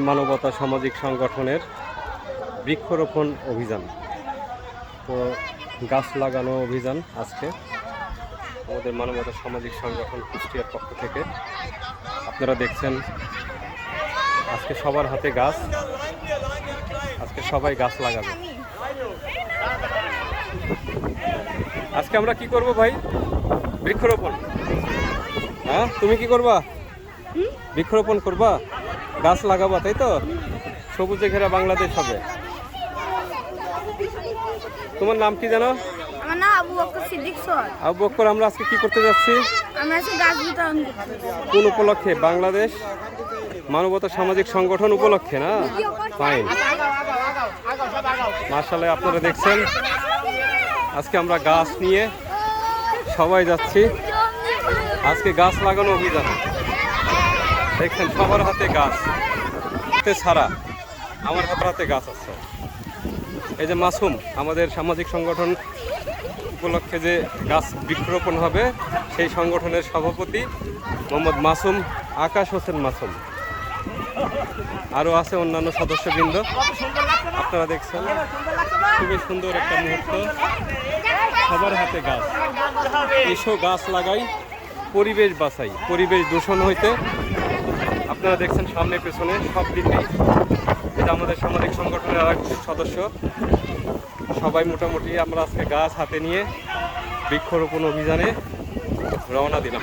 মানবতা সামাজিক সংগঠনের বৃক্ষরোপণ অভিযান। তো গাছ লাগানো অভিযান আজকে আমাদের মানবতা সামাজিক সংগঠন কুষ্টিয়ার পক্ষ থেকে। আপনারা দেখছেন আজকে সবার হাতে গাছ, আজকে সবাই গাছ লাগাবে। আজকে আমরা কি করব ভাই? বৃক্ষরোপণ। হ্যাঁ, তুমি কি করবা? বৃক্ষরোপণ করবা, গাছ লাগাবা, তাই তো? সবুজে ঘেরা বাংলাদেশ হবে। তোমার নাম কি জানো? আমার নাম আবু বকর সিদ্দিক স্যার। আবু বকর, আমরা আজকে কি করতে যাচ্ছি? আমরা আজকে গাছ বিতরণ করতে যাচ্ছি। কোন উপলক্ষে? বাংলাদেশ মানবতা সামাজিক সংগঠন উপলক্ষে না? ফাইন, মাশাআল্লাহ। আপনারা দেখছেন আজকে আমরা গাছ নিয়ে সবাই যাচ্ছি। আজকে গাছ লাগানো অভিযান। দেখছেন সবার হাতে গাছ, ছাড়া আমার হাতে গাছ আছে। এই যে মাসুম, আমাদের সামাজিক সংগঠন উপলক্ষে যে গাছ বৃক্ষরোপণ হবে, সেই সংগঠনের সভাপতি মোহাম্মদ মাসুম, আকাশ হোসেন মাসুম। আরও আছে অন্যান্য সদস্যবৃন্দ। আপনারা দেখছেন খুবই সুন্দর একটা মুহূর্ত, সবার হাতে গাছ। এসো গাছ লাগাই, পরিবেশ বাঁচাই, পরিবেশ দূষণ হইতে। আপনারা দেখছেন সামনে পেছনে সব দিকেই। এটা আমাদের সামাজিক সংগঠনের আর এক সদস্য। সবাই মোটামুটি আমরা আজকে গাছ হাতে নিয়ে বৃক্ষরোপণ অভিযানে রওনা দিলাম।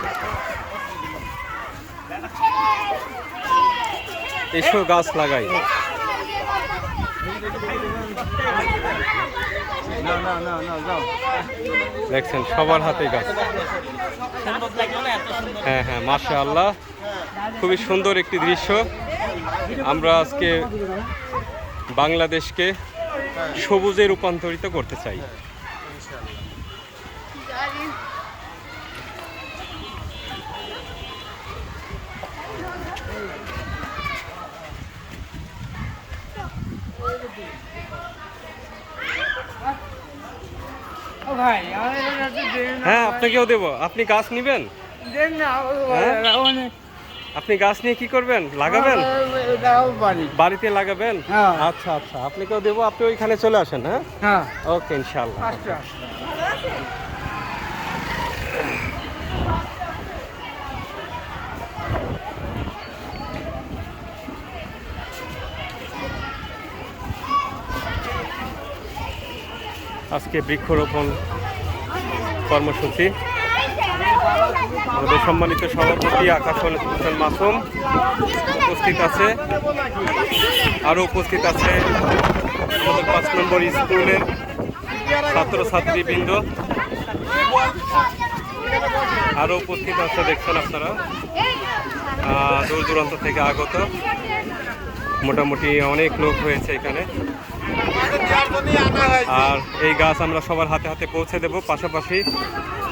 এসো গাছ লাগাই। দেখছেন সবার হাতে গাছ। হ্যাঁ হ্যাঁ, মাশাআল্লাহ, খুবই সুন্দর একটি দৃশ্য। আমরা আজকে বাংলাদেশকে সবুজে রূপান্তরিত করতে চাই। হ্যাঁ, আপনাকেও দেবো। আপনি গাছ নিবেন? আপনি গাছ নিয়ে কি করবেন? লাগাবেন? বাড়িতে লাগাবেন? আচ্ছা আচ্ছা, আপনাকেও দেবো। আপনি ওইখানে চলে আসেন। হ্যাঁ, ওকে, ইনশাআল্লাহ। আজকে বৃক্ষরোপণ কর্মসূচি। আমাদের সম্মানিত সভাপতি আকাশ হোসেন মাসুম উপস্থিত আছে। আরও উপস্থিত আছে আমাদের 5 নম্বর স্কুলের ছাত্রছাত্রীবৃন্দ। আরও উপস্থিত আছে, দেখছেন আপনারা, দূর দূরান্ত থেকে আগত মোটামুটি অনেক লোক হয়েছে এখানে। আর এই গাছ আমরা সবার হাতে হাতে পৌঁছে দেব। পাশাপাশি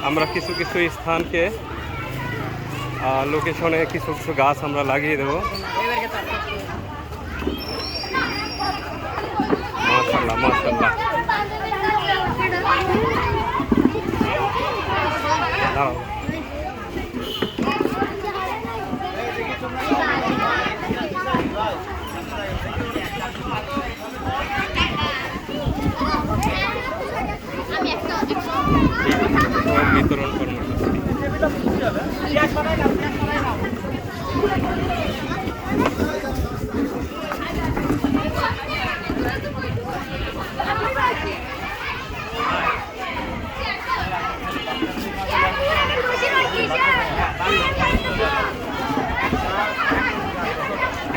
আমরা কিছু কিছু স্থানকে লোকেশনে কিছু কিছু গাছ আমরা লাগিয়ে দেব। মাশাআল্লাহ মাশাআল্লাহ। বিতরণ কর্মসূচি।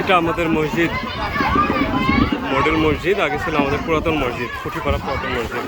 এটা আমাদের মসজিদ, মডেল মসজিদ। আগে ছিল আমাদের পুরাতন মসজিদ, খুঁটিপাড়া পুরাতন মসজিদ।